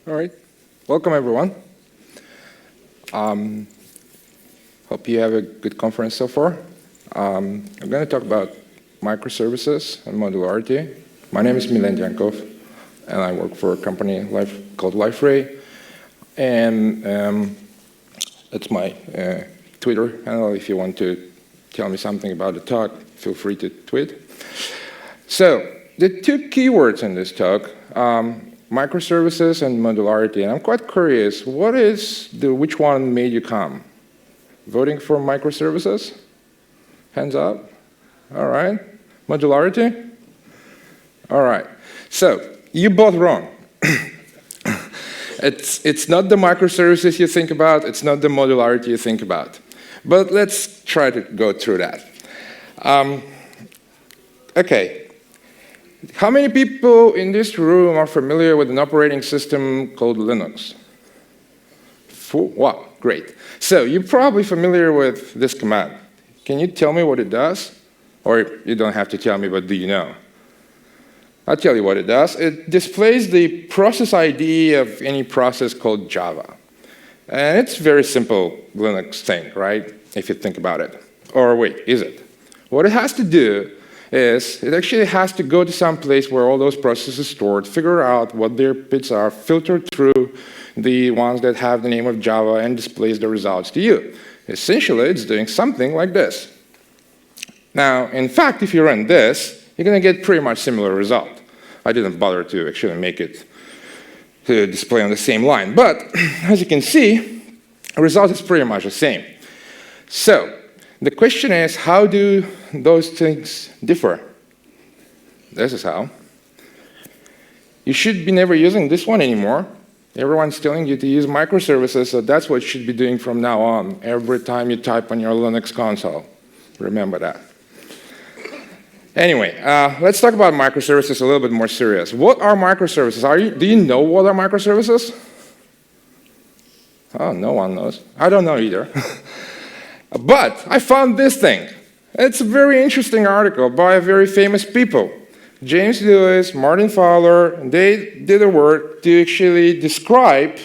All right. Welcome, everyone. Hope you have a good conference so far. I'm going to talk about microservices and modularity. My name is Milen Dyankov, and I work for a company called Liferay. And that's my Twitter handle. If you want to tell me something about the talk, feel free to tweet. So the two keywords in this talk, microservices and modularity. And I'm quite curious, which one made you come? Voting for microservices? Hands up. All right. Modularity? All right. So you're both wrong. It's not the microservices you think about. It's not the modularity you think about. But let's try to go through that. OK. How many people in this room are familiar with an operating system called Linux? Wow, great. So you're probably familiar with this command. Can you tell me what it does? Or you don't have to tell me, but do you know? I'll tell you what it does. It displays the process ID of any process called Java. And it's a very simple Linux thing, right? If you think about it. Or wait, is it? What it has to do is it actually has to go to some place where all those processes are stored, figure out what their bits are, filter through the ones that have the name of Java, and displays the results to you. Essentially, it's doing something like this. Now, in fact, if you run this, you're going to get pretty much similar result. I didn't bother to actually make it to display on the same line. But as you can see, the result is pretty much the same. So the question is, how do those things differ? This is how. You should be never using this one anymore. Everyone's telling you to use microservices, so that's what you should be doing from now on, every time you type on your Linux console. Remember that. Anyway, let's talk about microservices a little bit more serious. What are microservices? Do you know what are microservices? Oh, no one knows. I don't know either. But I found this thing. It's a very interesting article by very famous people. James Lewis, Martin Fowler, they did a work to actually describe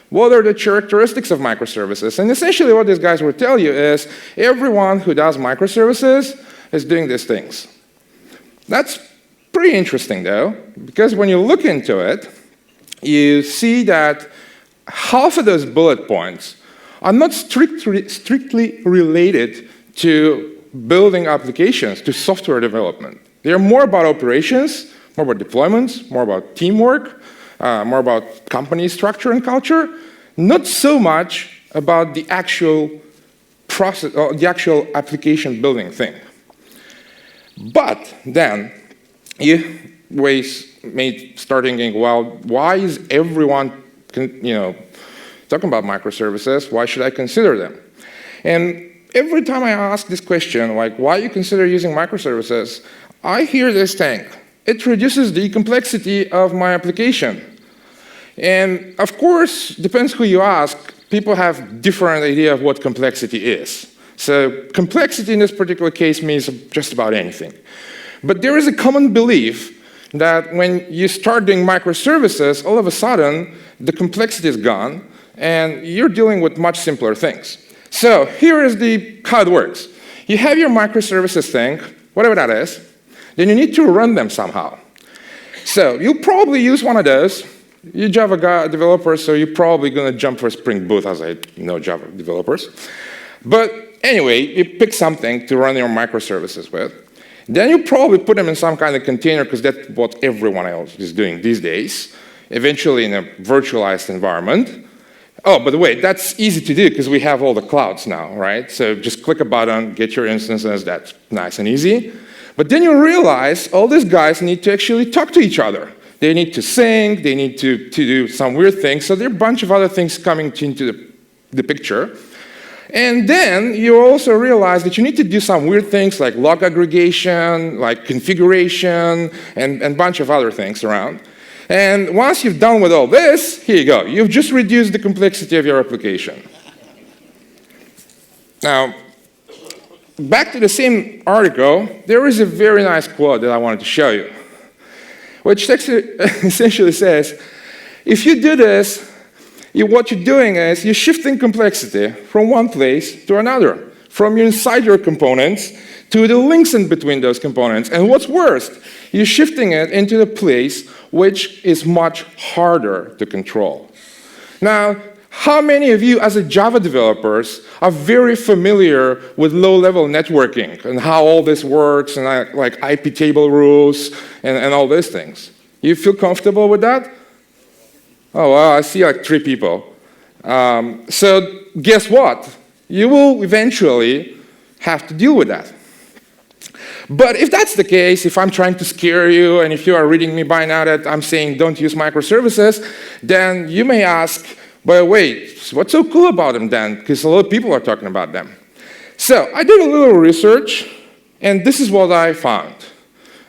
what are the characteristics of microservices. And essentially what these guys will tell you is everyone who does microservices is doing these things. That's pretty interesting, though, because when you look into it, you see that half of those bullet points are not strictly related to building applications, to software development. They're more about operations, more about deployments, more about teamwork, more about company structure and culture, not so much about the actual process, or the actual application building thing. But then you may start thinking, well, why is everyone talking about microservices? Why should I consider them? And every time I ask this question, like, why you consider using microservices, I hear this thing. It reduces the complexity of my application. And of course, depends who you ask, people have different idea of what complexity is. So complexity in this particular case means just about anything. But there is a common belief that when you start doing microservices, all of a sudden, the complexity is gone, and you're dealing with much simpler things. So here is how it works. You have your microservices thing, whatever that is, then you need to run them somehow. So you'll probably use one of those. You're Java developer, so you're probably going to jump for Spring Boot, as I know Java developers. But anyway, you pick something to run your microservices with. Then you probably put them in some kind of container, because that's what everyone else is doing these days, eventually in a virtualized environment. Oh, by the way, that's easy to do, because we have all the clouds now, right? So just click a button, get your instances, that's nice and easy. But then you realize all these guys need to actually talk to each other. They need to sync, they need to do some weird things, so there are a bunch of other things coming into the picture. And then you also realize that you need to do some weird things like log aggregation, like configuration, and a bunch of other things around. And once you've done with all this, here you go. You've just reduced the complexity of your application. Now, back to the same article, there is a very nice quote that I wanted to show you, which essentially says, if you do this, what you're doing is you're shifting complexity from one place to another, from inside your components to the links in between those components. And what's worse, you're shifting it into the place which is much harder to control. Now, how many of you as a Java developers are very familiar with low-level networking and how all this works and like IP table rules and all these things? You feel comfortable with that? Oh, well, I see like 3 people. So guess what? You will eventually have to deal with that. But if that's the case, if I'm trying to scare you, and if you are reading me by now that I'm saying don't use microservices, then you may ask, but wait, what's so cool about them then? Because a lot of people are talking about them. So I did a little research, and this is what I found.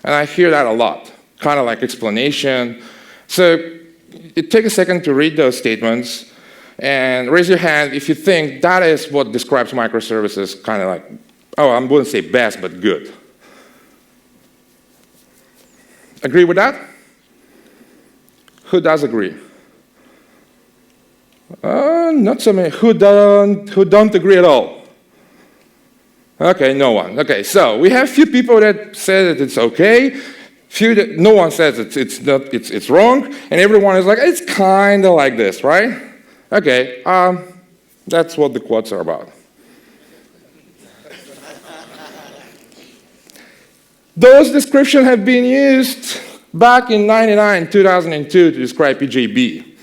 And I hear that a lot, kind of like explanation. So take a second to read those statements, and raise your hand if you think that is what describes microservices, kind of like, oh, I wouldn't say best, but good. Agree with that? Who does agree? Not so many. Who don't agree at all? Okay, no one. Okay, so we have few people that say that it's okay, few that no one says it's wrong, and everyone is like, it's kind of like this, right? Okay, that's what the quotes are about. Those descriptions have been used back in 2002 to describe EJB.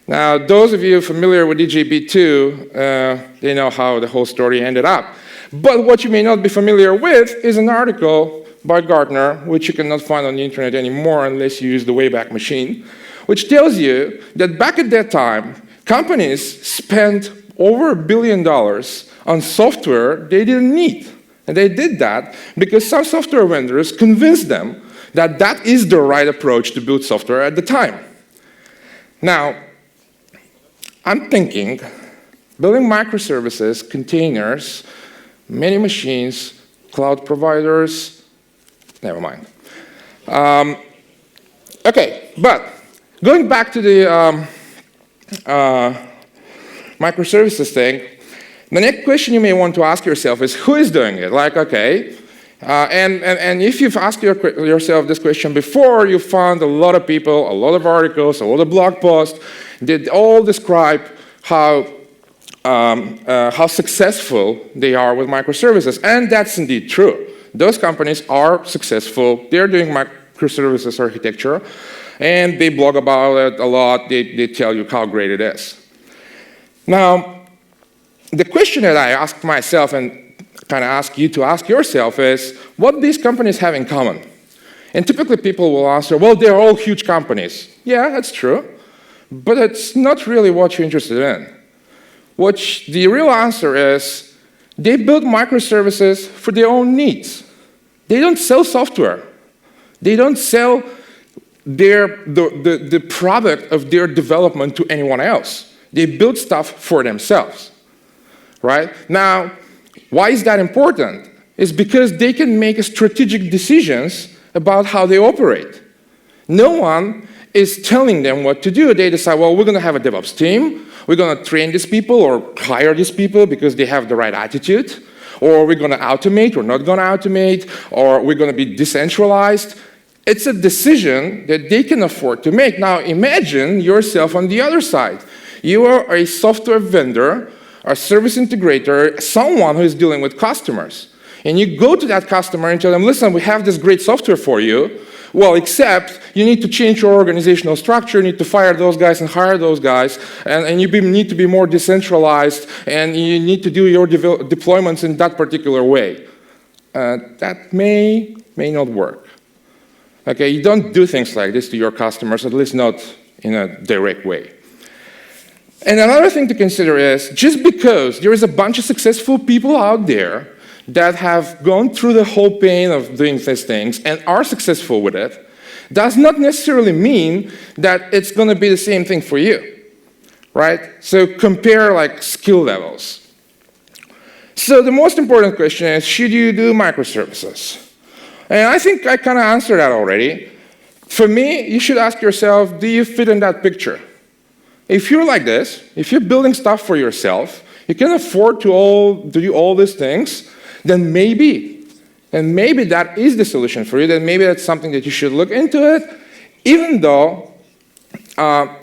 Now, those of you familiar with EJB2, they know how the whole story ended up. But what you may not be familiar with is an article by Gartner, which you cannot find on the internet anymore unless you use the Wayback Machine, which tells you that back at that time, companies spent over $1 billion on software they didn't need. And they did that because some software vendors convinced them that that is the right approach to build software at the time. Now, I'm thinking building microservices, containers, many machines, cloud providers, never mind. Okay, but going back to the microservices thing, the next question you may want to ask yourself is, who is doing it? Like, okay, and if you've asked yourself this question before, you found a lot of people, a lot of articles, a lot of blog posts that all describe how successful they are with microservices. And that's indeed true. Those companies are successful. They're doing microservices architecture, and they blog about it a lot. They tell you how great it is. Now, the question that I ask myself and kind of ask you to ask yourself is, what these companies have in common? And typically people will answer, well, they're all huge companies. Yeah, that's true. But it's not really what you're interested in. The real answer is, they build microservices for their own needs. They don't sell software. They don't sell the product of their development to anyone else. They build stuff for themselves. Right? Now, why is that important? It's because they can make strategic decisions about how they operate. No one is telling them what to do. They decide, well, we're going to have a DevOps team. We're going to train these people or hire these people because they have the right attitude. Or we're going to automate or not going to automate. Or we're going to be decentralized. It's a decision that they can afford to make. Now, imagine yourself on the other side. You are a software vendor, a service integrator, someone who is dealing with customers. And you go to that customer and tell them, listen, we have this great software for you. Well, except you need to change your organizational structure, you need to fire those guys and hire those guys, and you need to be more decentralized, and you need to do your deployments in that particular way. That may not work. Okay, you don't do things like this to your customers, at least not in a direct way. And another thing to consider is, just because there is a bunch of successful people out there that have gone through the whole pain of doing these things and are successful with it, does not necessarily mean that it's going to be the same thing for you, right? So compare like skill levels. So the most important question is, should you do microservices? And I think I kind of answered that already. For me, you should ask yourself, do you fit in that picture? If you're like this, if you're building stuff for yourself, you can afford to do all these things, then maybe that is the solution for you, then maybe that's something that you should look into it, even though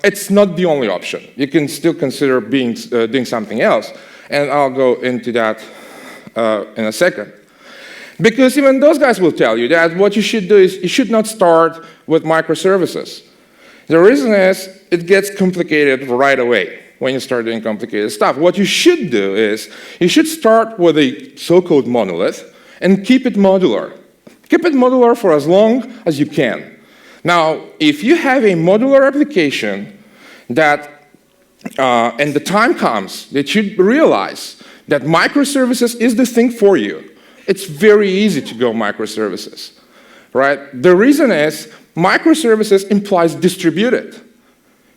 it's not the only option. You can still consider doing something else, and I'll go into that in a second. Because even those guys will tell you that what you should do is you should not start with microservices. The reason is it gets complicated right away when you start doing complicated stuff. What you should do is you should start with a so-called monolith and keep it modular. Keep it modular for as long as you can. Now, if you have a modular application that, and the time comes that you realize that microservices is the thing for you, it's very easy to go microservices, right? The reason is microservices implies distributed.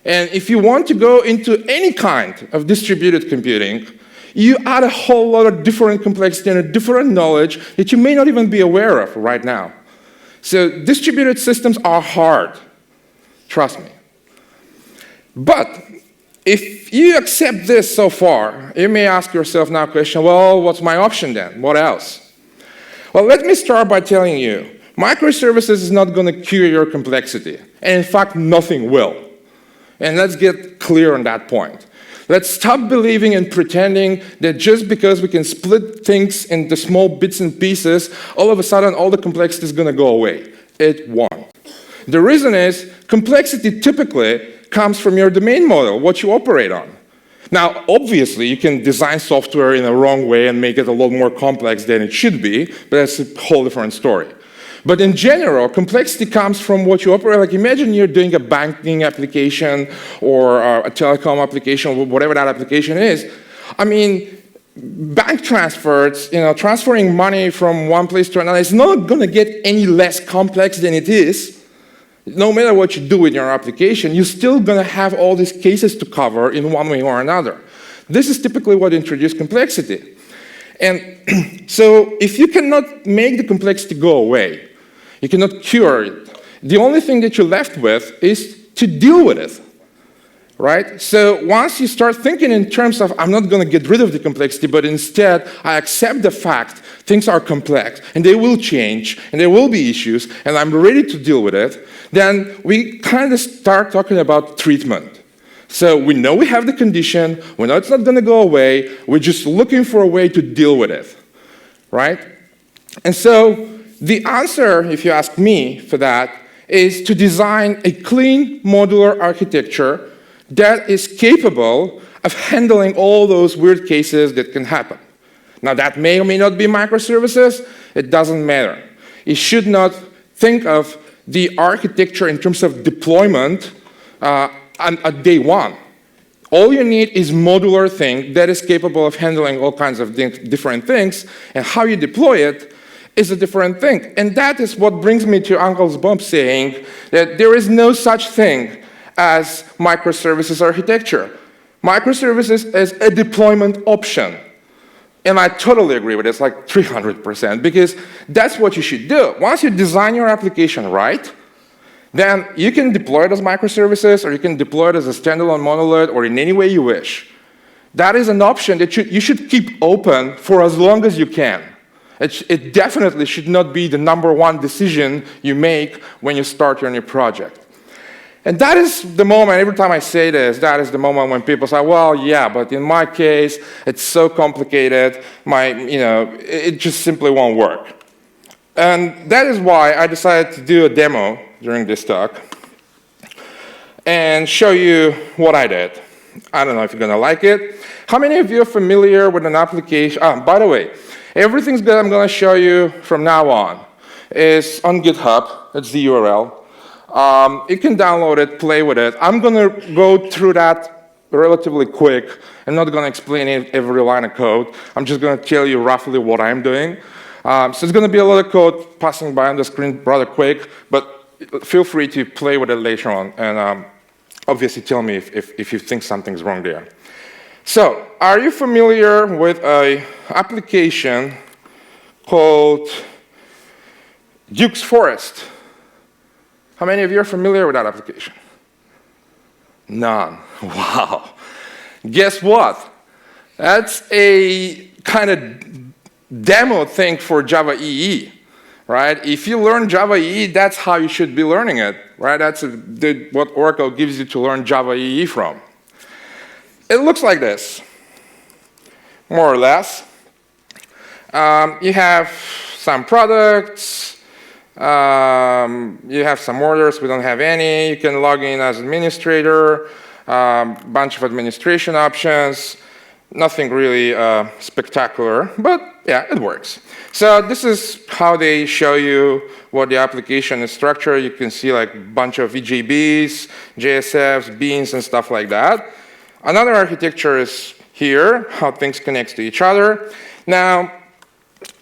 And if you want to go into any kind of distributed computing, you add a whole lot of different complexity and a different knowledge that you may not even be aware of right now. So distributed systems are hard, trust me. But if you accept this so far, you may ask yourself now a question, well, what's my option then? What else? Well, let me start by telling you, microservices is not going to cure your complexity. And in fact, nothing will. And let's get clear on that point. Let's stop believing and pretending that just because we can split things into small bits and pieces, all of a sudden all the complexity is going to go away. It won't. The reason is complexity typically comes from your domain model, what you operate on. Now, obviously, you can design software in a wrong way and make it a lot more complex than it should be, but that's a whole different story. But in general, complexity comes from what you operate. Like imagine you're doing a banking application or a telecom application, whatever that application is. I mean, bank transfers, transferring money from one place to another is not going to get any less complex than it is. No matter what you do with your application, you're still going to have all these cases to cover in one way or another. This is typically what introduces complexity. And so if you cannot make the complexity go away, you cannot cure it, the only thing that you're left with is to deal with it, right? So once you start thinking in terms of, I'm not going to get rid of the complexity, but instead I accept the fact things are complex and they will change and there will be issues and I'm ready to deal with it, then we kind of start talking about treatment. So we know we have the condition, we know it's not going to go away, we're just looking for a way to deal with it, right? And so the answer, if you ask me for that, is to design a clean modular architecture that is capable of handling all those weird cases that can happen. Now that may or may not be microservices, it doesn't matter. You should not think of the architecture in terms of deployment at day one. All you need is modular thing that is capable of handling all kinds of different things, and how you deploy it is a different thing. And that is what brings me to Uncle's Bump saying that there is no such thing as microservices architecture. Microservices is a deployment option. And I totally agree with it. It's like 300%, because that's what you should do. Once you design your application right, then you can deploy it as microservices, or you can deploy it as a standalone monolith, or in any way you wish. That is an option that you should keep open for as long as you can. It definitely should not be the #1 decision you make when you start your new project. And that is the moment, every time I say this, that is the moment when people say, well, yeah, but in my case, it's so complicated, it just simply won't work. And that is why I decided to do a demo during this talk and show you what I did. I don't know if you're going to like it. How many of you are familiar with an application? By the way, everything that I'm going to show you from now on is on GitHub. That's the URL. You can download it, play with it. I'm going to go through that relatively quick. I'm not going to explain every line of code. I'm just going to tell you roughly what I'm doing. So it's going to be a lot of code passing by on the screen rather quick, but feel free to play with it later on. And obviously tell me if you think something's wrong there. So, are you familiar with an How many of you are familiar with that application? None. Wow. Guess what? That's a kind of demo thing for Java EE, right? If you learn Java EE, that's how you should be learning it, right? That's what Oracle gives you to learn Java EE from. It looks like this, more or less. You have some products. You have some orders. We don't have any. You can log in as administrator. Bunch of administration options. Nothing really spectacular, but yeah, it works. So this is how they show you what the application is structured. You can see like a bunch of EJBs, JSFs, beans, and stuff like that. Another architecture is here, how things connect to each other. Now,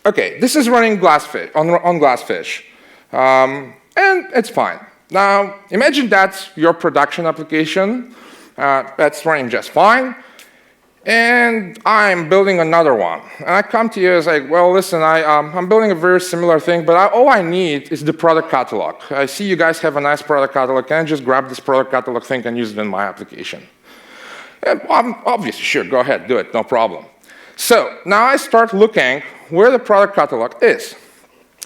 okay, this is running Glassfish, on Glassfish, and it's fine. Now, imagine that's your production application. That's running just fine. And I'm building another one. And I come to you as like, well, listen, I'm building a very similar thing, but all I need is the product catalog. I see you guys have a nice product catalog. Can I just grab this product catalog thing and use it in my application? And obviously, sure, go ahead, do it, no problem. So now I start looking where the product catalog is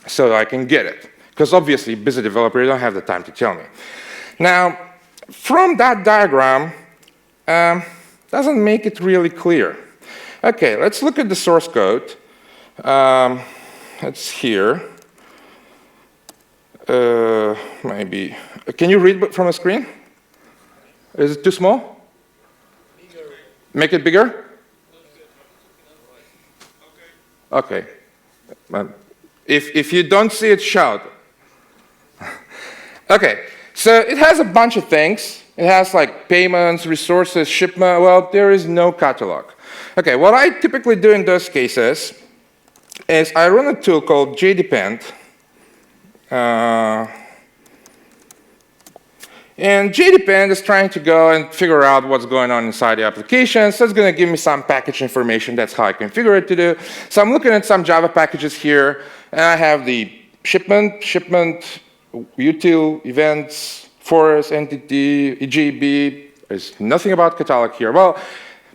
so that I can get it. Because obviously, busy developer, you don't have the time to tell me. Now, from that diagram, doesn't make it really clear. Okay, let's look at the source code. It's here. Maybe. Can you read from a screen? Is it too small? Bigger. Make it bigger? Okay. If you don't see it, shout. Okay, so it has a bunch of things. It has like payments, resources, shipment. Well, there is no catalog. Okay, what I typically do in those cases is I run a tool called jdepend. And jdepend is trying to go and figure out what's going on inside the application. So it's going to give me some package information. That's how I configure it to do. So I'm looking at some Java packages here. And I have the shipment, util, events, forest, entity, EJB. There's nothing about catalog here. Well,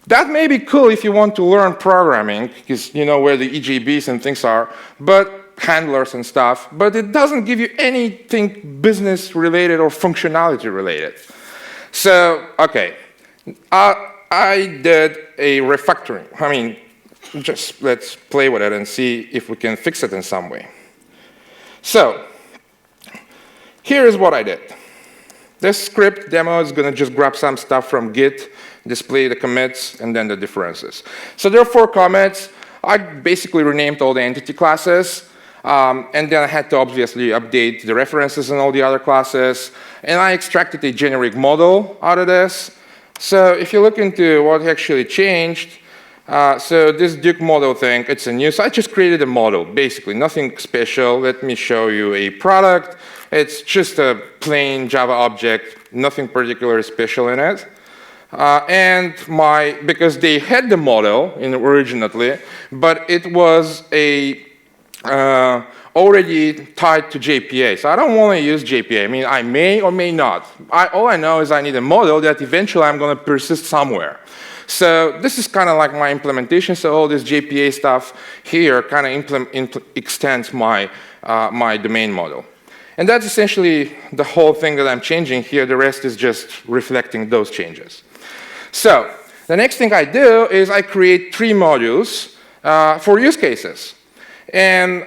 that may be cool if you want to learn programming, because you know where the EJBs and things are, but handlers and stuff, but it doesn't give you anything business related or functionality related. So, okay, I did a refactoring. I mean, just let's play with it and see if we can fix it in some way. So, here is what I did. This script demo is going to just grab some stuff from Git, display the commits, and then the differences. So there are 4 commits. I basically renamed all the entity classes. And then I had to obviously update the references and all the other classes. And I extracted a generic model out of this. So if you look into what actually changed, so this Duke model thing, it's a new. So I just created a model, basically, nothing special. Let me show you a product. It's just a plain Java object, nothing particularly special in it. Because they had the model originally, but it was already tied to JPA. So I don't want to use JPA. I mean, I may or may not. All I know is I need a model that eventually I'm going to persist somewhere. So this is kind of like my implementation. So all this JPA stuff here kind of extends my domain model. And that's essentially the whole thing that I'm changing here. The rest is just reflecting those changes. So the next thing I do is I create 3 modules for use cases. And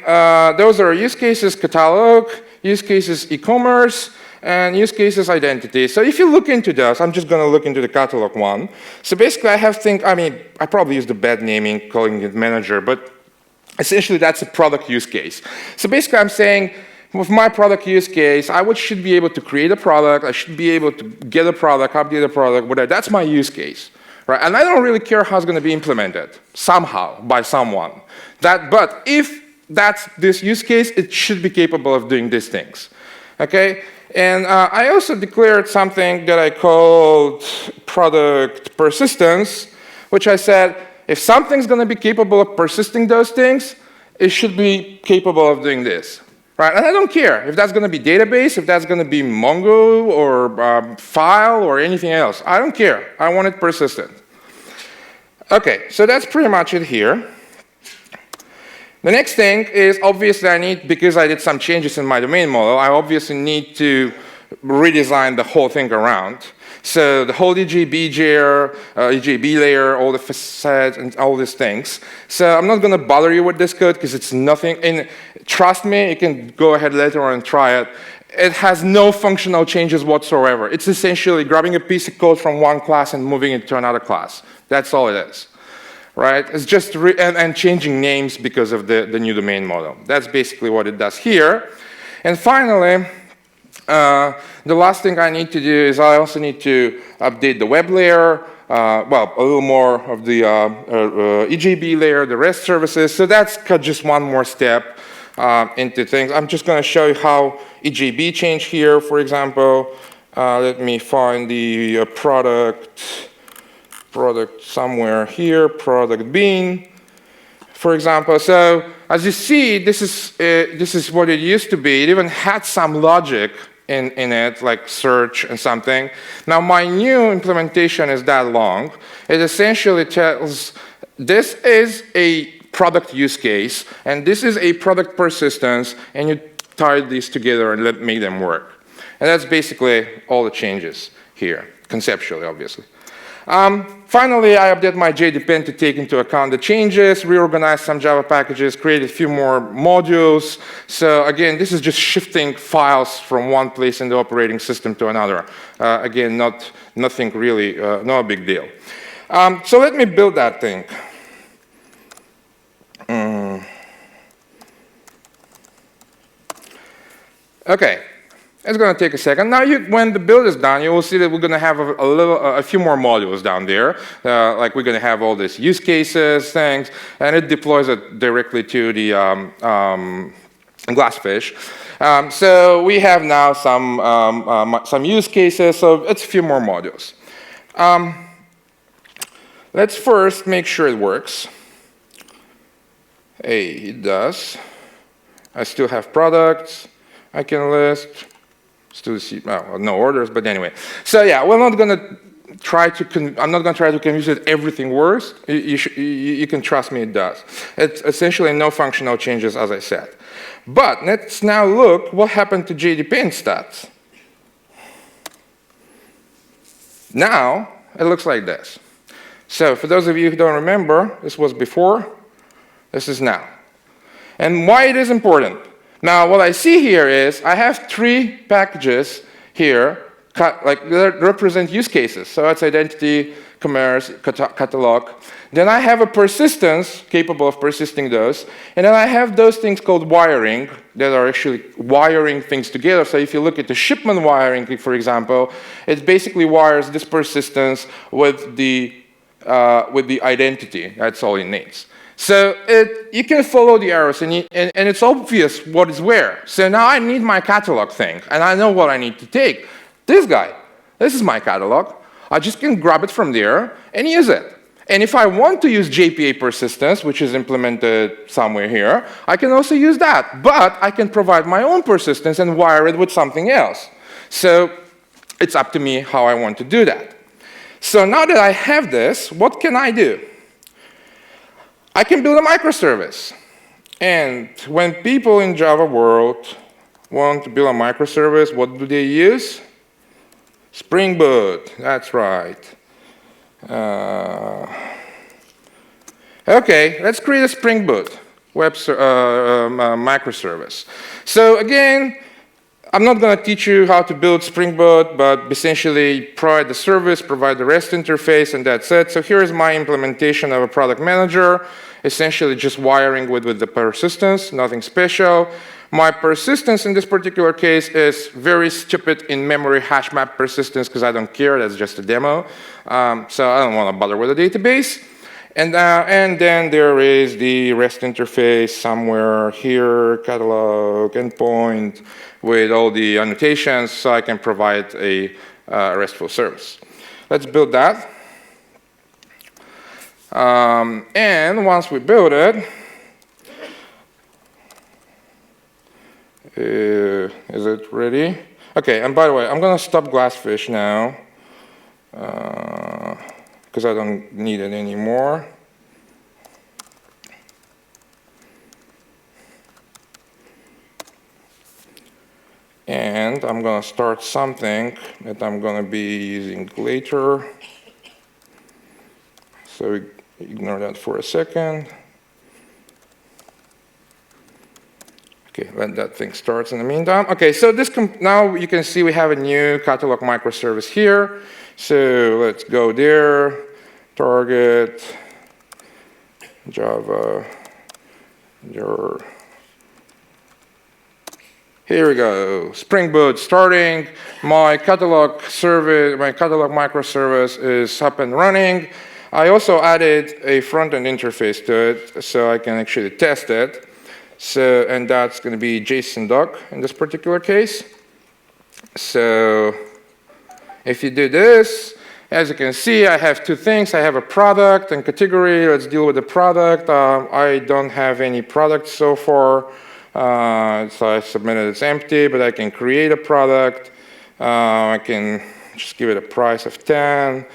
those are use cases catalog, use cases e-commerce, and use cases identity. So if you look into those, I'm just going to look into the catalog one. So basically I have things, I mean, I probably used the bad naming, calling it manager, but essentially that's a product use case. So basically I'm saying, with my product use case, I should be able to create a product, I should be able to get a product, update a product, whatever. That's my use case, right? And I don't really care how it's going to be implemented, somehow, by someone. But if that's this use case, it should be capable of doing these things, okay? And I also declared something that I called product persistence, which I said, if something's going to be capable of persisting those things, it should be capable of doing this. right? And I don't care if that's going to be database, if that's going to be Mongo or file or anything else. I don't care. I want it persistent. Okay, so that's pretty much it here. The next thing is, obviously, I need, because I did some changes in my domain model, I obviously need to redesign the whole thing around. So the whole EJB layer, all the facets, and all these things. So I'm not going to bother you with this code because it's nothing. And trust me, you can go ahead later on and try it. It has no functional changes whatsoever. It's essentially grabbing a piece of code from one class and moving it to another class. That's all it is. Right? It's just and changing names because of the new domain model. That's basically what it does here. And finally, the last thing I need to do is I also need to update the web layer, well, a little more of the EJB layer, the REST services. So that's just one more step into things. I'm just going to show you how EJB changed here, for example. Let me find the product somewhere here, product bean, for example. So as you see, this is what it used to be. It even had some logic in it, like search and something. Now my new implementation is that long. It essentially tells this is a product use case, and this is a product persistence, and you tie these together and make them work. And that's basically all the changes here, conceptually, obviously. Finally, I updated my JDepend to take into account the changes, reorganized some Java packages, created a few more modules. So again, this is just shifting files from one place in the operating system to another. Again, nothing really, no big deal. So let me build that thing. Okay. It's going to take a second. Now, when the build is done, you will see that we're going to have a few more modules down there. Like we're going to have all these use cases, things, and it deploys it directly to the Glassfish. So we have now some use cases. So it's a few more modules. Let's first make sure it works. Hey, it does. I still have products I can list. Still see, well, no orders, but anyway. So yeah, we're not going to try to, I'm not going to try to convince you that everything works. You can trust me, it does. It's essentially no functional changes, as I said. But let's now look what happened to JDepend stats. Now, it looks like this. So for those of you who don't remember, this was before, this is now. And why it is important? Now, what I see here is I have 3 packages here that represent use cases. So it's identity, commerce, catalog. Then I have a persistence capable of persisting those. And then I have those things called wiring that are actually wiring things together. So if you look at the shipment wiring, for example, it basically wires this persistence with the identity. That's all it needs. So you can follow the arrows, and it's obvious what is where. So now I need my catalog thing, and I know what I need to take. This guy, this is my catalog. I just can grab it from there and use it. And if I want to use JPA persistence, which is implemented somewhere here, I can also use that. But I can provide my own persistence and wire it with something else. So it's up to me how I want to do that. So now that I have this, what can I do? I can build a microservice. And when people in Java world want to build a microservice, what do they use? SpringBoot, that's right. Okay, let's create a SpringBoot microservice. So again, I'm not going to teach you how to build SpringBoot, but essentially provide the service, provide the REST interface, and that's it. So here's my implementation of a product manager, essentially just wiring with the persistence, nothing special. My persistence in this particular case is very stupid in-memory hash map persistence because I don't care, that's just a demo. So I don't want to bother with the database. And then there is the REST interface somewhere here, catalog, endpoint, with all the annotations, so I can provide a RESTful service. Let's build that. And once we build it, Is it ready? Okay, and by the way, I'm going to stop Glassfish now because I don't need it anymore. And I'm going to start something that I'm going to be using later. So ignore that for a second. Okay, let that thing start in the meantime. Okay, so now you can see we have a new catalog microservice here. So let's go there, target, Java, here we go, Spring Boot starting. My catalog microservice is up and running. I also added a front-end interface to it so I can actually test it. So, and that's going to be JSON doc in this particular case. So if you do this, as you can see, I have two things. I have a product and category. Let's deal with the product. I don't have any product so far. So I submitted it's empty, but I can create a product. I can just give it a price of 10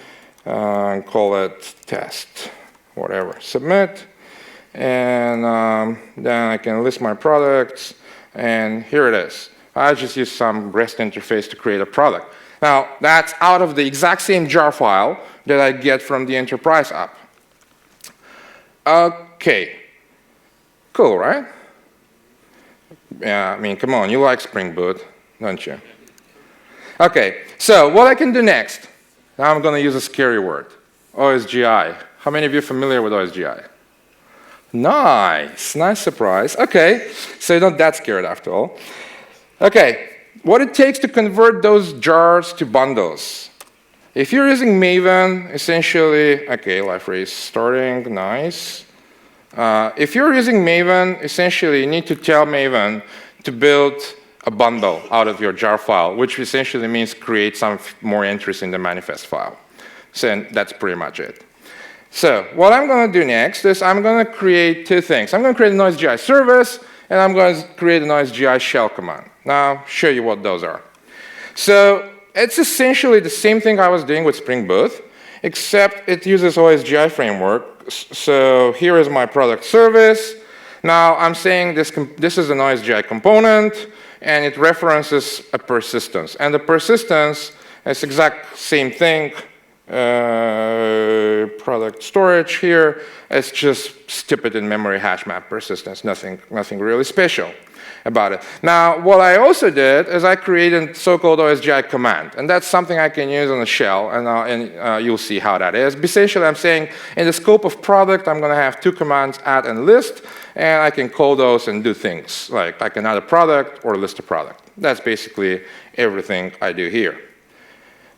and call it test, whatever, submit. And then I can list my products, and here it is. I just used some REST interface to create a product. Now, that's out of the exact same jar file that I get from the enterprise app. Okay, cool, right? Yeah, I mean, come on, you like Spring Boot, don't you? Okay, so what I can do next, now I'm going to use a scary word, OSGi. How many of you are familiar with OSGi? Nice, nice surprise. Okay, so you're not that scared after all. Okay, what it takes to convert those jars to bundles. If you're using Maven, essentially, okay, Liferay is starting, nice. If you're using Maven, essentially you need to tell Maven to build a bundle out of your jar file, which essentially means create some more entries in the manifest file. So that's pretty much it. So what I'm going to do next is I'm going to create two things. I'm going to create an OSGi service, and I'm going to create an OSGi shell command. Now, I'll show you what those are. So it's essentially the same thing I was doing with Spring Boot, except it uses OSGi framework. So here is my product service. Now, I'm saying this is an OSGi component, and it references a persistence. And the persistence is exact same thing. Product storage here. It's just stupid in-memory hash map persistence, nothing really special about it. Now, what I also did is I created a so-called OSGi command, and that's something I can use on a shell, and you'll see how that is. Essentially, I'm saying in the scope of product, I'm going to have two commands, add and list, and I can call those and do things like I can add a product or list a product. That's basically everything I do here.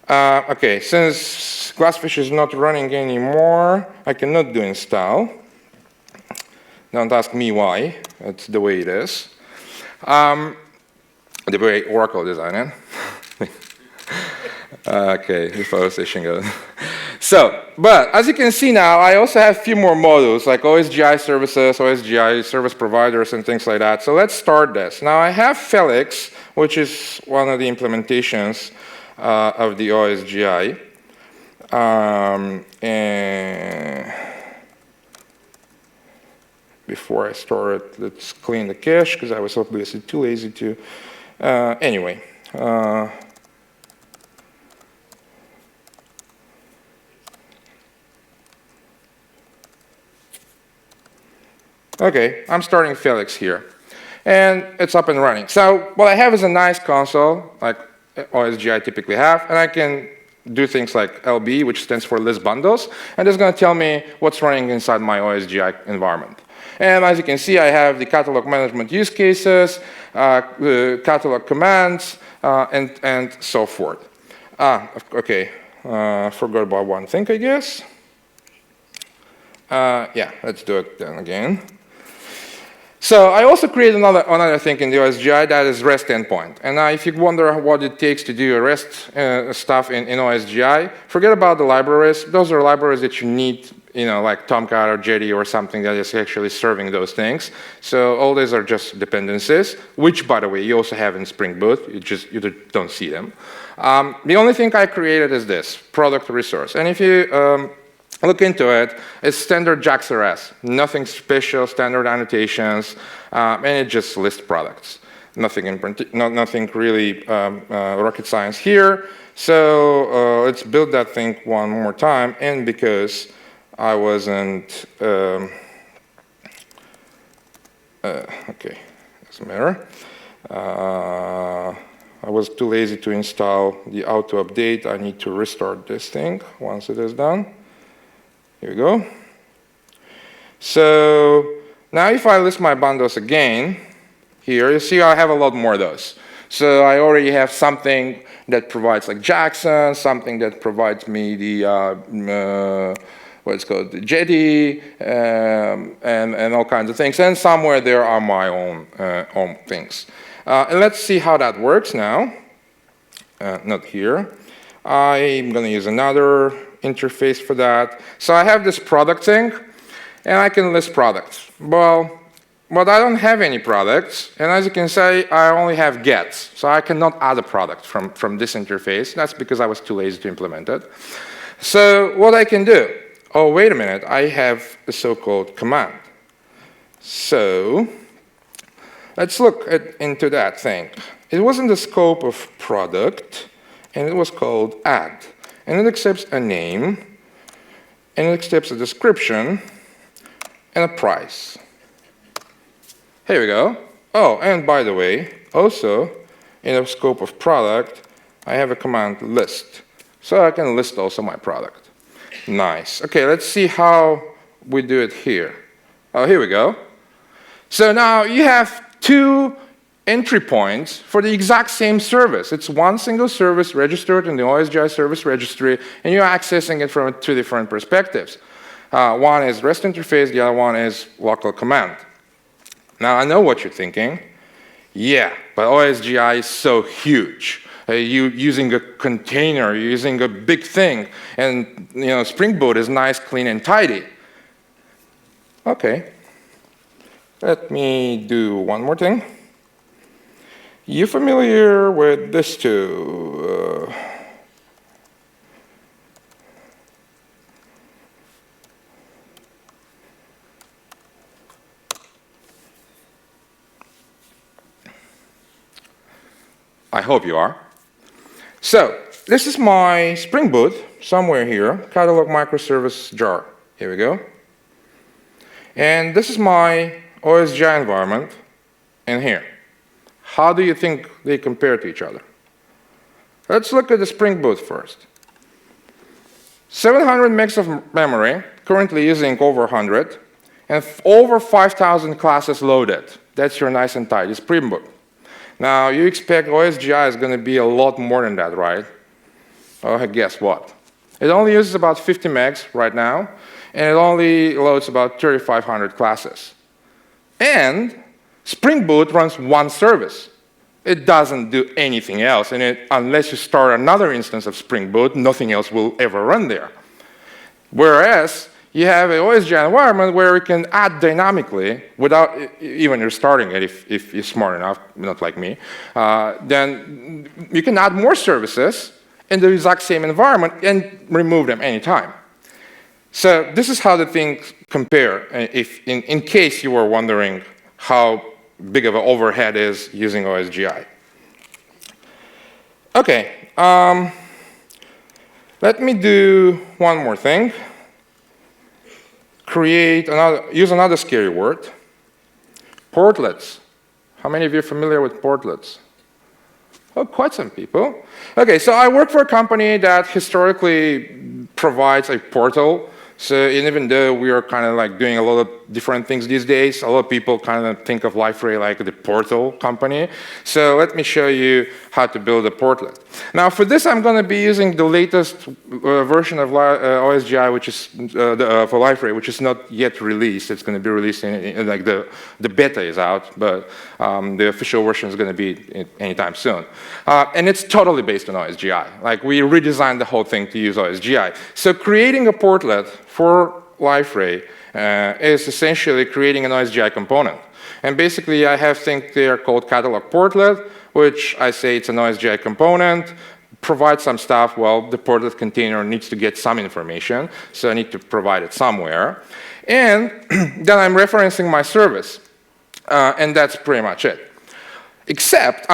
Okay, since Glassfish is not running anymore, I cannot do install. Don't ask me why. It's the way it is. The way Oracle designed it. Okay, if I was fishing it. So, but as you can see now, I also have a few more modules like OSGi services, OSGi service providers, and things like that. So let's start this. Now I have Felix, which is one of the implementations of the OSGi. And before I start, let's clean the cache because I was obviously too lazy to. Anyway. Okay, I'm starting Felix here. And it's up and running. So what I have is a nice console, like OSGi typically have, and I can do things like LB, which stands for list bundles, and it's going to tell me what's running inside my OSGi environment. And as you can see, I have the catalog management use cases, the catalog commands, and so forth. Okay, forgot about one thing, I guess. Yeah, let's do it then again. So I also created another thing in the OSGi that is REST endpoint. And now if you wonder what it takes to do REST stuff in OSGi, forget about the libraries. Those are libraries that you need like Tomcat or Jetty or something that is actually serving those things. So all these are just dependencies, which, by the way, you also have in Spring Boot. You don't see them. The only thing I created is this, product resource. And if you look into it, it's standard JAX-RS. Nothing special, standard annotations, and it just lists products. Nothing really rocket science here. So let's build that thing one more time. And because I wasn't, okay, doesn't matter. I was too lazy to install the auto update. I need to restart this thing once it is done. Here we go. So now if I list my bundles again, here you see I have a lot more of those. So I already have something that provides like Jackson, something that provides me the what's called the Jetty, and all kinds of things. And somewhere there are my own things. And let's see how that works now. Not here. I'm going to use another interface for that. So I have this product thing, and I can list products. Well, but I don't have any products, and as you can see, I only have gets. So I cannot add a product from this interface. That's because I was too lazy to implement it. So what I can do, oh, wait a minute, I have a so-called command. So let's look into that thing. It was in the scope of product, and it was called add. And it accepts a name, and it accepts a description, and a price. Here we go. Oh, and by the way, also, in the scope of product, I have a command list. So I can list also my product. Nice. Okay, let's see how we do it here. Oh, here we go. So now you have two entry points for the exact same service. It's one single service registered in the OSGi service registry, and you're accessing it from two different perspectives. One is REST interface, the other one is local command. Now, I know what you're thinking. Yeah, but OSGi is so huge. You're using a container, you're using a big thing, and Spring Boot is nice, clean, and tidy. Okay. Let me do one more thing. You familiar with this too? I hope you are. So this is my Spring Boot, somewhere here, catalog microservice jar. Here we go. And this is my OSGi environment in here. How do you think they compare to each other? Let's look at the Spring Boot first. 700 megs of memory, currently using over 100, and over 5,000 classes loaded. That's your nice and tidy Spring Boot. Now, you expect OSGi is going to be a lot more than that, right? Oh, guess what? It only uses about 50 megs right now, and it only loads about 3,500 classes. And Spring Boot runs one service. It doesn't do anything else, and unless you start another instance of Spring Boot, nothing else will ever run there. Whereas you have an OSGi environment where you can add dynamically without even restarting it if you're smart enough, not like me. Then you can add more services in the exact same environment and remove them anytime. So this is how the things compare, in case you were wondering how big of an overhead is using OSGi. Okay, let me do one more thing. Use another scary word. Portlets. How many of you are familiar with portlets? Oh, quite some people. Okay, so I work for a company that historically provides a portal. So even though we are kind of like doing a lot of different things these days, a lot of people kind of think of Liferay like the portal company. So let me show you how to build a portlet. Now for this, I'm going to be using the latest version of OSGi, which is for Liferay, which is not yet released. It's going to be released in like the beta is out, but the official version is going to be anytime soon. And it's totally based on OSGi. Like we redesigned the whole thing to use OSGi. So creating a portlet for Liferay is essentially creating an OSGi component. And basically, I have things there called catalog portlet, which I say it's an OSGi component, provide some stuff. Well, the portlet container needs to get some information, so I need to provide it somewhere. And then I'm referencing my service, and that's pretty much it. Except,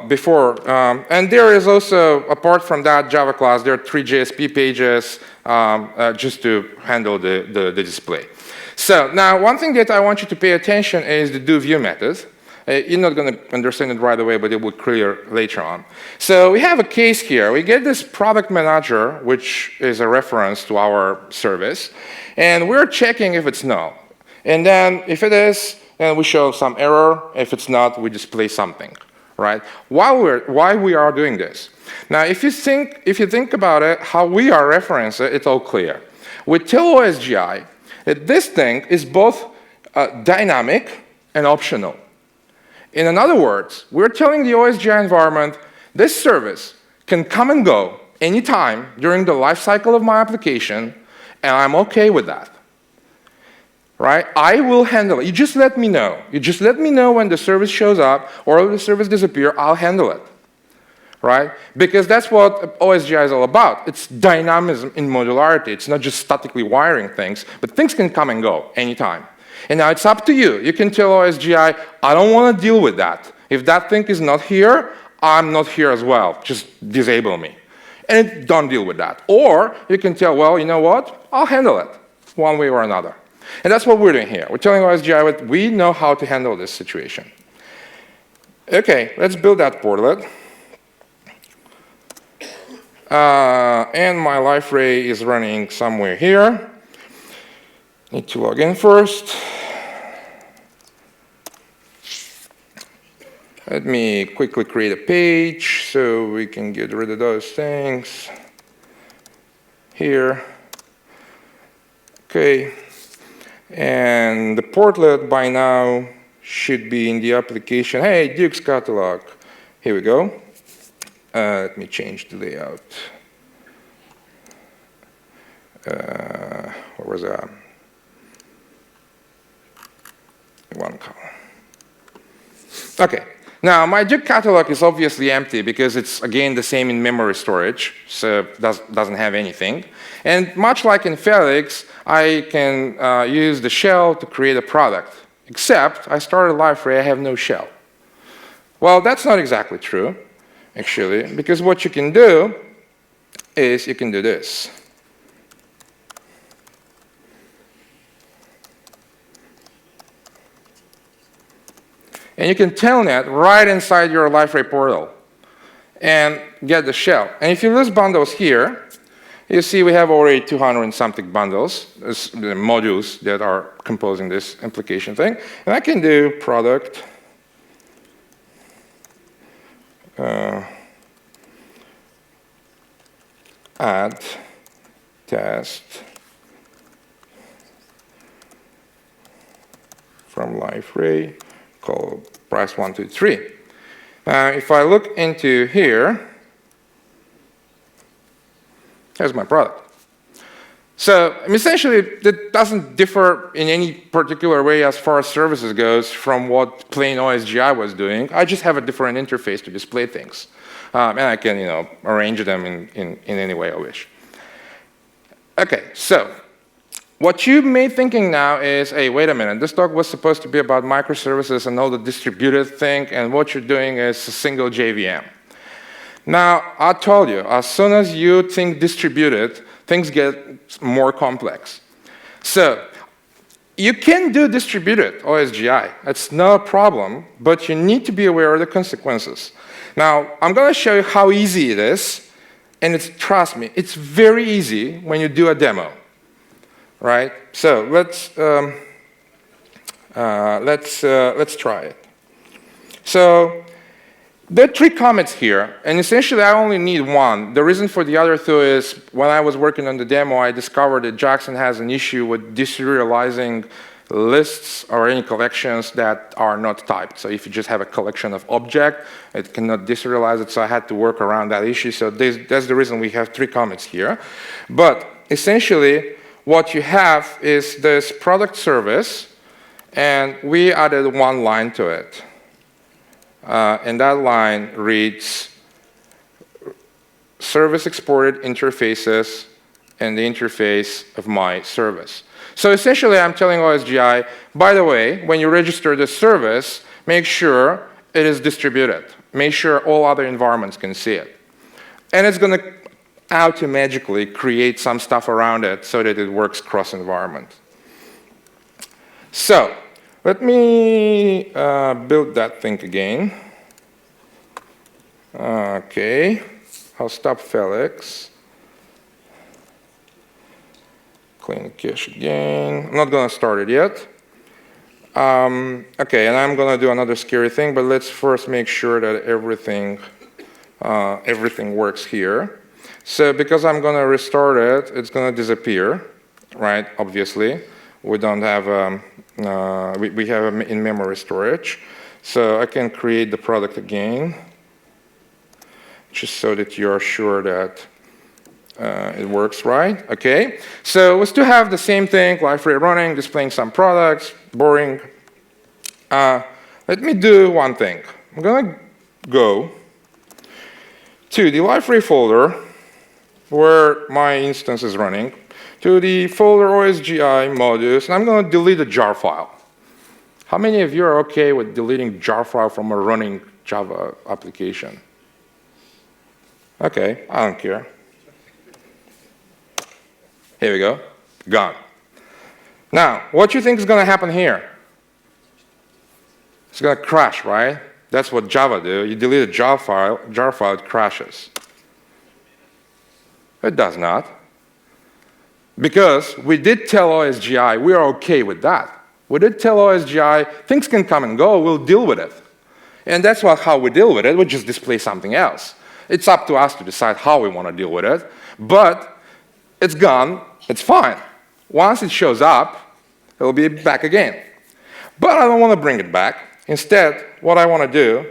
before, and there is also, apart from that Java class, there are 3 JSP pages just to handle the display. So now, one thing that I want you to pay attention is the doView method. You're not going to understand it right away, but it will clear later on. So we have a case here. We get this product manager, which is a reference to our service, and we're checking if it's null. And then if it is, then we show some error. If it's not, we display something, right? Why we are doing this? Now, if you think about it, how we are referencing it, it's all clear. We tell OSGi that this thing is both dynamic and optional. In other words, we're telling the OSGi environment, this service can come and go anytime during the life cycle of my application, and I'm okay with that. Right? I will handle it. You just let me know. You just let me know when the service shows up or the service disappears, I'll handle it. Right? Because that's what OSGi is all about. It's dynamism in modularity. It's not just statically wiring things, but things can come and go anytime. And now it's up to you. You can tell OSGi, I don't want to deal with that. If that thing is not here, I'm not here as well. Just disable me. And don't deal with that. Or you can tell, well, you know what? I'll handle it one way or another. And that's what we're doing here. We're telling OSGi that we know how to handle this situation. OK, let's build that portlet. And my Liferay is running somewhere here. Need to log in first. Let me quickly create a page so we can get rid of those things. Here. OK. And the portlet by now should be in the application. Hey, Duke's catalog. Here we go. Let me change the layout. What was that? One column. OK. Now, my Duke catalog is obviously empty because it's, again, the same in memory storage, so it doesn't have anything. And much like in Felix, I can use the shell to create a product. Except, I started Liferay, I have no shell. Well, that's not exactly true, actually, because what you can do is you can do this. And you can telnet right inside your Liferay portal and get the shell. And if you list bundles here, you see we have already 200 and something bundles, the modules that are composing this implication thing. And I can do product, add, test, from Liferay, called price 1, 2, 3. If I look into here, here's my product. So essentially, it doesn't differ in any particular way as far as services goes from what plain OSGi was doing. I just have a different interface to display things. And I can arrange them in any way I wish. OK, so what you may be thinking now is, hey, wait a minute, this talk was supposed to be about microservices and all the distributed thing, and what you're doing is a single JVM. Now, I told you, as soon as you think distributed, things get more complex. So you can do distributed OSGi. That's no problem, but you need to be aware of the consequences. Now, I'm going to show you how easy it is, and trust me, it's very easy when you do a demo. Right? So let's try it. So there are 3 comments here, and essentially I only need one. The reason for the other 2 is when I was working on the demo, I discovered that Jackson has an issue with deserializing lists or any collections that are not typed. So if you just have a collection of object, it cannot deserialize it, so I had to work around that issue. So that's the reason we have 3 comments here. But essentially, what you have is this product service, and we added one line to it. And that line reads service exported interfaces and the interface of my service. So essentially, I'm telling OSGi, by the way, when you register this service, make sure it is distributed. Make sure all other environments can see it. And it's going to auto-magically create some stuff around it so that it works cross-environment. So let me build that thing again. OK. I'll stop Felix. Clean the cache again. I'm not going to start it yet. OK, and I'm going to do another scary thing, but let's first make sure that everything works here. So because I'm going to restart it, it's going to disappear, right? Obviously, we don't have we have in-memory storage, so I can create the product again, just so that you're sure that it works right. Okay, so we still have the same thing: Liferay running, displaying some products. Boring. Let me do one thing. I'm going to go to the Liferay folder where my instance is running, to the folder OSGi modules, and I'm going to delete a jar file. How many of you are OK with deleting jar file from a running Java application? OK, I don't care. Here we go. Gone. Now, what do you think is going to happen here? It's going to crash, right? That's what Java do. You delete a jar file, it crashes. It does not. Because we did tell OSGi we are OK with that. We did tell OSGi things can come and go, we'll deal with it. And that's how we deal with it. We just display something else. It's up to us to decide how we want to deal with it. But it's gone. It's fine. Once it shows up, it'll be back again. But I don't want to bring it back. Instead, what I want to do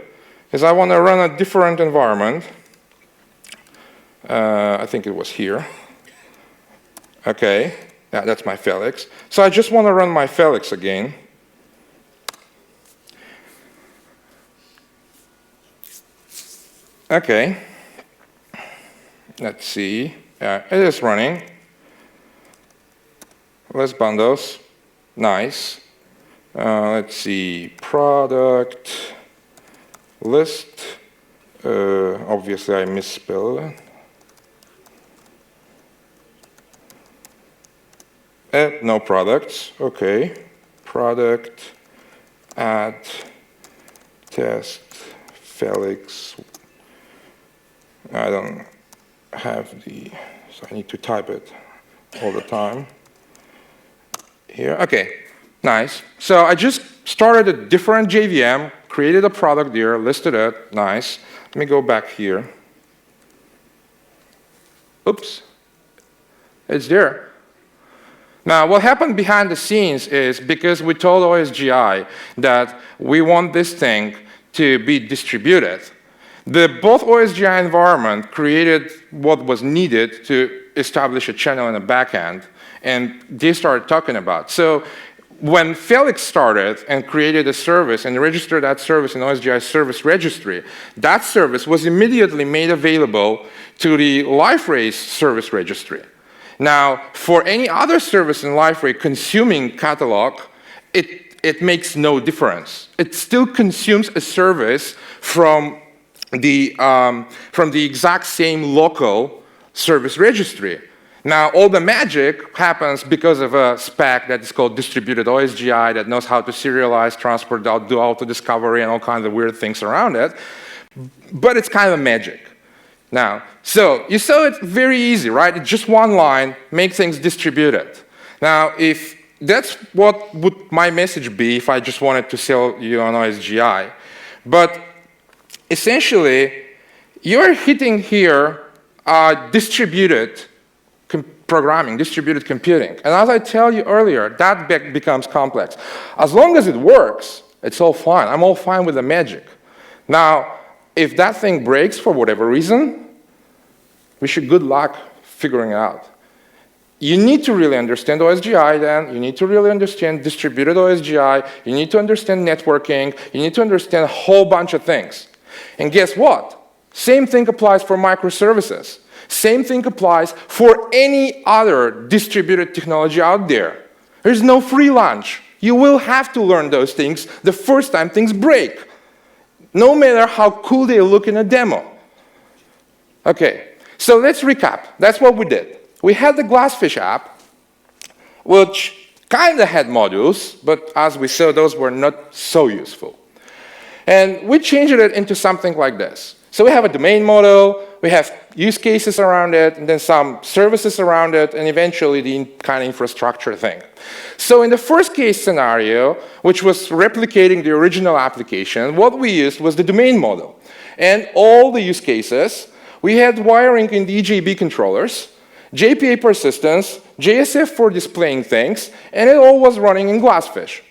is I want to run a different environment. I think it was here. OK, yeah, that's my Felix. So I just want to run my Felix again. OK, let's see. It is running. Less bundles. Nice. Let's see. Product list. Obviously, I misspelled it. No products. OK. Product, add, test, Felix. I don't have so I need to type it all the time. Here, OK, nice. So I just started a different JVM, created a product there, listed it, nice. Let me go back here. Oops, it's there. Now, what happened behind the scenes is because we told OSGi that we want this thing to be distributed, both OSGi environment created what was needed to establish a channel in the backend, and they started talking about. So when Felix started and created a service and registered that service in OSGi service registry, that service was immediately made available to the Liferay's service registry. Now, for any other service in Liferay consuming catalog, it makes no difference. It still consumes a service from the exact same local service registry. Now, all the magic happens because of a spec that is called distributed OSGi that knows how to serialize, transport, do auto-discovery, and all kinds of weird things around it. But it's kind of magic. Now, so you saw it's very easy, right? It's just one line, make things distributed. Now, if that's what would my message be if I just wanted to sell you on OSGi. But essentially, you're hitting here distributed programming, distributed computing. And as I tell you earlier, that becomes complex. As long as it works, it's all fine. I'm all fine with the magic. Now, if that thing breaks for whatever reason, wish you good luck figuring it out. you need to really understand OSGi then, you need to really understand distributed OSGi, you need to understand networking, you need to understand a whole bunch of things. And guess what? Same thing applies for microservices. Same thing applies for any other distributed technology out there. There's no free lunch. You will have to learn those things the first time things break, no matter how cool they look in a demo. Okay, so let's recap. That's what we did. We had the Glassfish app, which kind of had modules, but as we saw, those were not so useful. And we changed it into something like this. So we have a domain model, we have use cases around it, and then some services around it, and eventually the kind of infrastructure thing. So in the first case scenario, which was replicating the original application, what we used was the domain model. And all the use cases, we had wiring in the EJB controllers, JPA persistence, JSF for displaying things, and it all was running in Glassfish.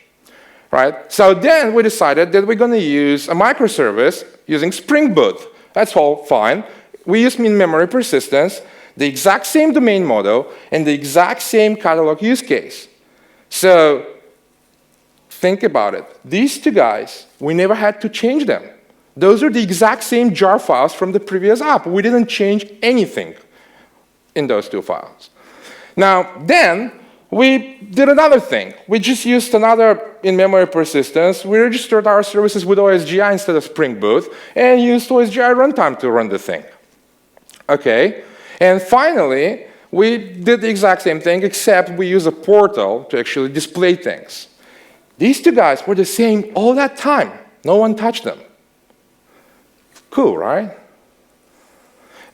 Right? So then we decided that we're going to use a microservice using SpringBoot. That's all fine. We use memory persistence, the exact same domain model, and the exact same catalog use case. So think about it. These two guys, we never had to change them. Those are the exact same jar files from the previous app. We didn't change anything in those two files. Now, then, we did another thing. We just used another in-memory persistence. We registered our services with OSGi instead of SpringBoot and used OSGi runtime to run the thing. Okay, and finally, we did the exact same thing, except we use a portal to actually display things. These two guys were the same all that time. No one touched them. Cool, right?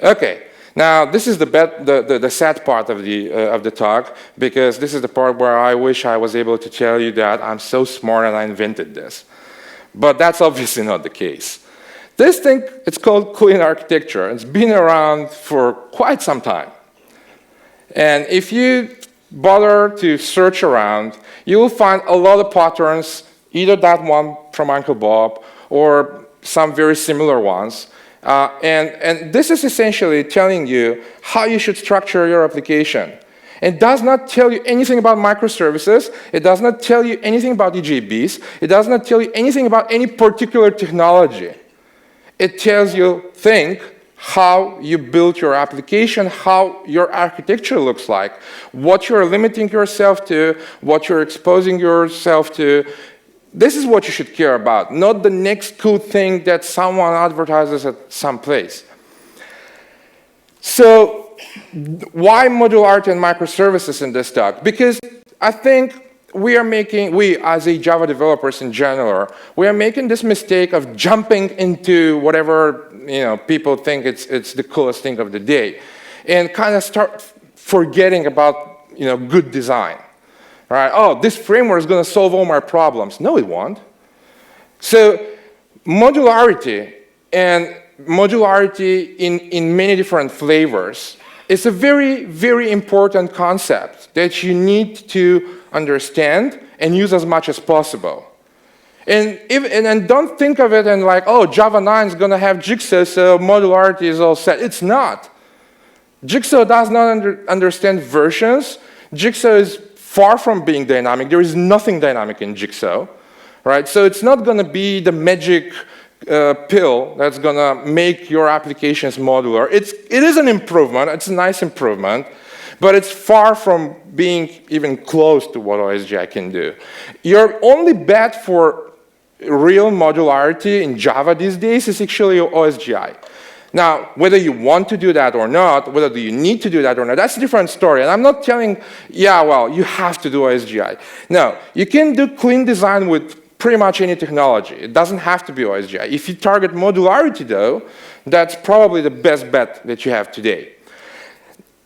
Okay. Now, this is the sad part of the talk, because this is the part where I wish I was able to tell you that I'm so smart and I invented this. But that's obviously not the case. This thing, it's called clean architecture. It's been around for quite some time. And if you bother to search around, you will find a lot of patterns, either that one from Uncle Bob or some very similar ones. And this is essentially telling you how you should structure your application. It does not tell you anything about microservices. It does not tell you anything about EJBs. It does not tell you anything about any particular technology. It tells you, think, how you build your application, how your architecture looks like, what you're limiting yourself to, what you're exposing yourself to. This is what you should care about, not the next cool thing that someone advertises at some place. So why modularity and microservices in this talk? Because I think we as a Java developers in general, we are making this mistake of jumping into whatever people think it's the coolest thing of the day, and kind of start forgetting about good design. Right? Oh, this framework is going to solve all my problems. No, it won't. So modularity, and modularity in many different flavors, is a very, very important concept that you need to understand and use as much as possible. And don't think of it and like, oh, Java 9 is going to have Jigsaw, so modularity is all set. It's not. Jigsaw does not understand versions. Jigsaw is far from being dynamic. There is nothing dynamic in Jigsaw, right? So it's not going to be the magic pill that's going to make your applications modular. It is an improvement. It's a nice improvement, but it's far from being even close to what OSGi can do. Your only bet for real modularity in Java these days is actually OSGi. Now, whether you want to do that or not, whether you need to do that or not, that's a different story. And I'm not telling, yeah, well, you have to do OSGi. No, you can do clean design with pretty much any technology. It doesn't have to be OSGi. If you target modularity, though, that's probably the best bet that you have today.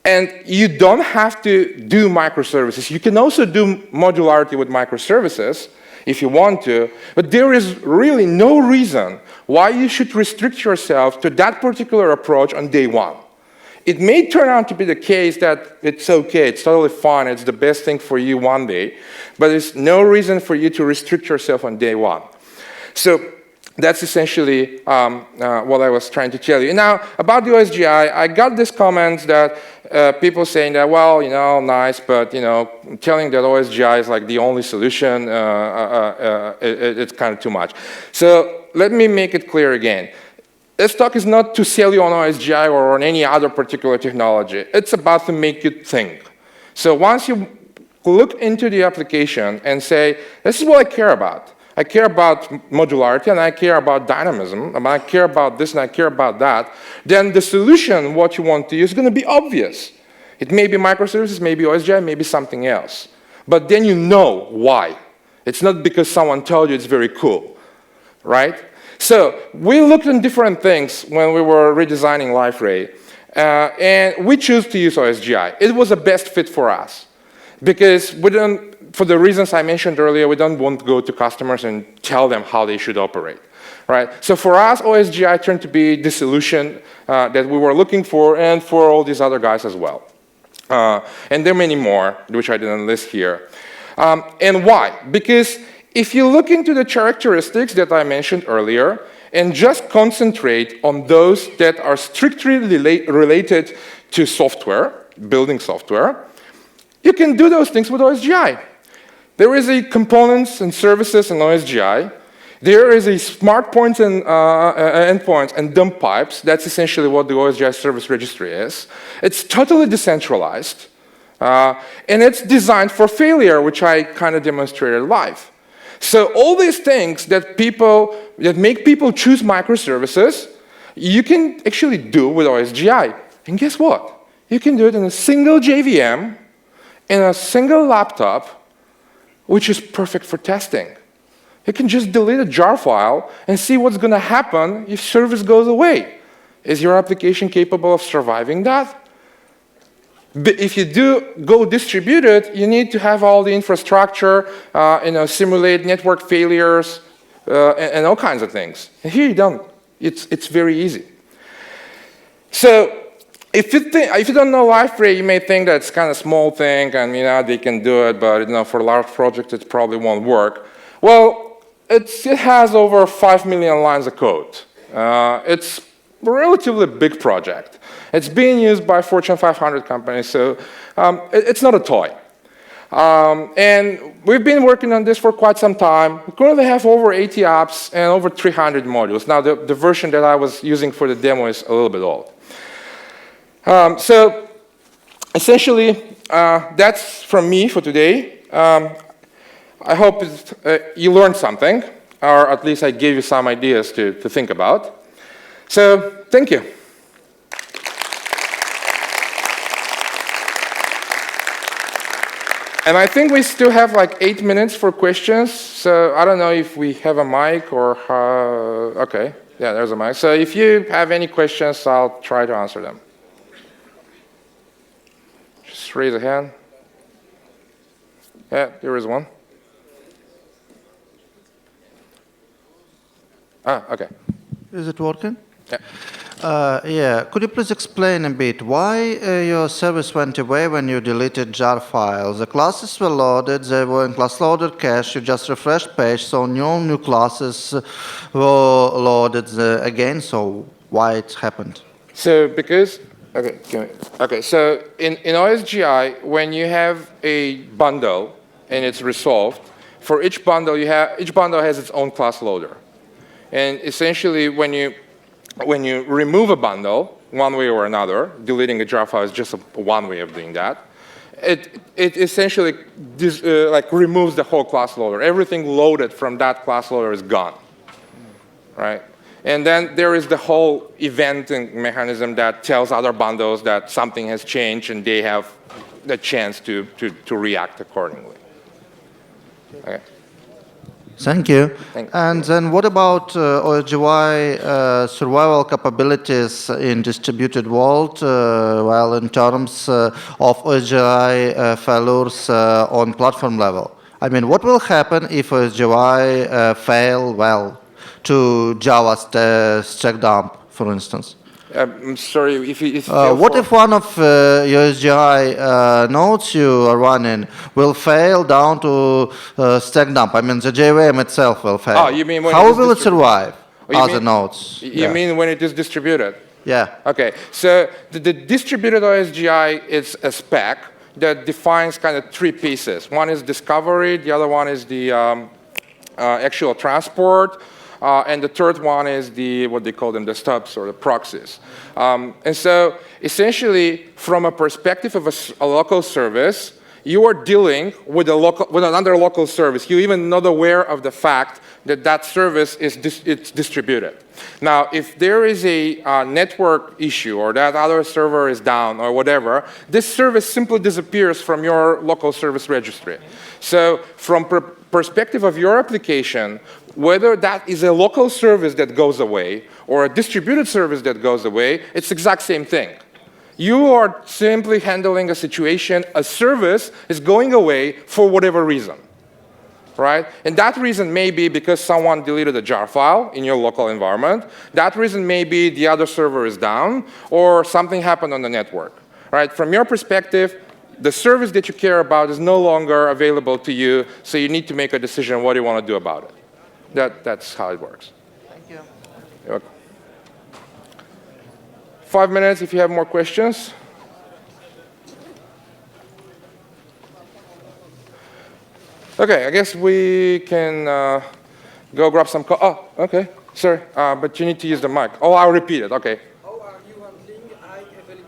And you don't have to do microservices. You can also do modularity with microservices if you want to, but there is really no reason why you should restrict yourself to that particular approach on day one. It may turn out to be the case that it's okay, it's totally fine, it's the best thing for you one day, but there's no reason for you to restrict yourself on day one. So that's essentially what I was trying to tell you. Now, about the OSGi, I got this comment that people saying that, well, nice, but, telling that OSGi is like the only solution, it's kind of too much. So let me make it clear again. This talk is not to sell you on OSGi or on any other particular technology. It's about to make you think. So once you look into the application and say, this is what I care about. I care about modularity, and I care about dynamism, and I care about this, and I care about that, then the solution, what you want to use, is going to be obvious. It may be microservices, maybe OSGi, maybe something else. But then you know why. It's not because someone told you it's very cool, right? So we looked at different things when we were redesigning Liferay, and we chose to use OSGi. It was the best fit for us, because we don't, for the reasons I mentioned earlier, we don't want to go to customers and tell them how they should operate, right? So for us, OSGi turned to be the solution that we were looking for, and for all these other guys as well. And there are many more, which I didn't list here. And why? Because if you look into the characteristics that I mentioned earlier, and just concentrate on those that are strictly related to software, building software, you can do those things with OSGi. There is a components and services in OSGi. There is a smart points and endpoints and dump pipes. That's essentially what the OSGi service registry is. It's totally decentralized. And it's designed for failure, which I kind of demonstrated live. So all these things that make people choose microservices, you can actually do with OSGi. And guess what? You can do it in a single JVM, in a single laptop, which is perfect for testing. You can just delete a jar file and see what's going to happen if service goes away. Is your application capable of surviving that? But if you do go distributed, you need to have all the infrastructure, simulate network failures, and all kinds of things. And here you don't. It's very easy. So if you don't know Liferay, you may think that's kind of a small thing, and they can do it, but for a large project, it probably won't work. Well, it has over 5 million lines of code. It's a relatively big project. It's being used by Fortune 500 companies, so it's not a toy. And we've been working on this for quite some time. We currently have over 80 apps and over 300 modules. Now, the version that I was using for the demo is a little bit old. So essentially, that's from me for today. I hope you learned something, or at least I gave you some ideas to think about. So thank you. And I think we still have like 8 minutes for questions. So I don't know if we have a mic or how. OK, yeah, there's a mic. So if you have any questions, I'll try to answer them. Just raise a hand. Yeah, there is one. OK. Is it working? Yeah. Yeah. Could you please explain a bit why your service went away when you deleted jar files? The classes were loaded, they were in class loader cache, you just refreshed page, so new classes were loaded again, so why it happened? So because, okay, so in OSGi, when you have a bundle and it's resolved, for each bundle each bundle has its own class loader. And essentially when you remove a bundle, one way or another, deleting a jar file is just one way of doing that. It essentially removes the whole class loader. Everything loaded from that class loader is gone, right? And then there is the whole eventing mechanism that tells other bundles that something has changed and they have the chance to react accordingly. Okay. Thank you. Thanks. And then what about OSGi survival capabilities in distributed world, well, in terms of OSGi failures on platform level? I mean, what will happen if OSGi fail, well, to Java stack dump, for instance? I'm sorry, what if one of your OSGi nodes you are running will fail down to stack dump? I mean, the JVM itself will fail. Oh, you mean when how will it survive? other nodes. You mean when it is distributed? Yeah. Okay, so the distributed OSGi is a spec that defines kind of three pieces. One is discovery, the other one is the actual transport, and the third one is what they call them, the stubs or the proxies. And so essentially, from a perspective of a local service, you are dealing with another local service. You're even not aware of the fact that that service is distributed. Now, if there is a network issue or that other server is down or whatever, this service simply disappears from your local service registry. So from perspective of your application, whether that is a local service that goes away or a distributed service that goes away, it's the exact same thing. You are simply handling a situation, a service is going away for whatever reason, right? And that reason may be because someone deleted a jar file in your local environment. That reason may be the other server is down or something happened on the network, right? From your perspective, the service that you care about is no longer available to you, so you need to make a decision what you want to do about it. That's how it works. Thank you. You're welcome. 5 minutes if you have more questions. Okay, I guess we can go grab some oh, okay, sorry, but you need to use the mic. Oh, I'll repeat it, okay. How are you handling high availability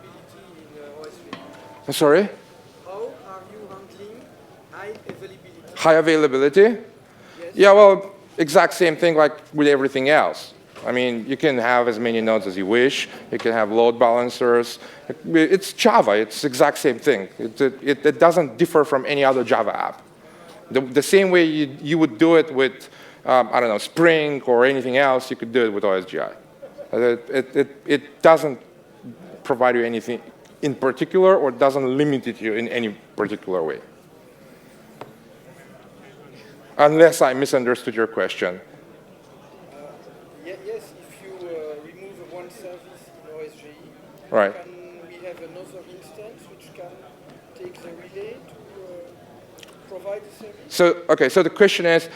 in OS3? I'm sorry? How are you handling high availability? High availability? Yes. Yeah, well, exact same thing like with everything else. I mean, you can have as many nodes as you wish. You can have load balancers. It's Java. It's the exact same thing. It doesn't differ from any other Java app. The same way you would do it with, I don't know, Spring or anything else, you could do it with OSGi. It doesn't provide you anything in particular or doesn't limit you in any particular way. Unless I misunderstood your question. Yes, if you remove one service in OSGi, Right. can we have another instance which can take the relay to provide the service? So, okay, so the question is,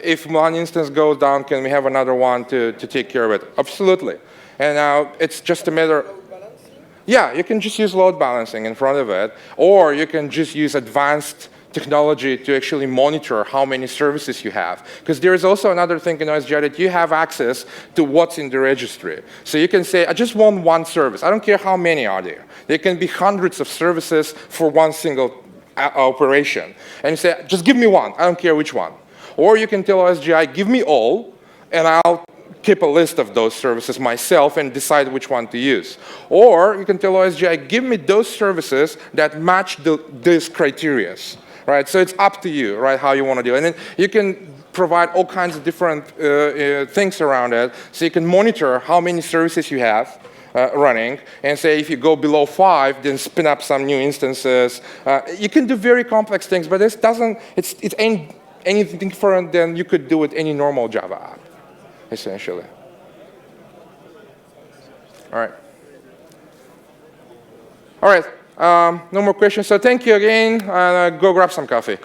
if one instance goes down, can we have another one to take care of it? Absolutely. And now it's just a matter. Load balancing? Yeah, you can just use load balancing in front of it, or you can just use advanced technology to actually monitor how many services you have. Because there is also another thing in OSGi that you have access to what's in the registry. So you can say, I just want one service. I don't care how many are there. There can be hundreds of services for one single operation. And you say, just give me one. I don't care which one. Or you can tell OSGi, give me all, and I'll keep a list of those services myself and decide which one to use. Or you can tell OSGi, give me those services that match these criteria. Right, so it's up to you, right, how you want to do it. And then you can provide all kinds of different things around it, so you can monitor how many services you have running, and say if you go below 5, then spin up some new instances. You can do very complex things, but it ain't anything different than you could do with any normal Java app, essentially. All right. All right. No more questions. So thank you again. Go grab some coffee.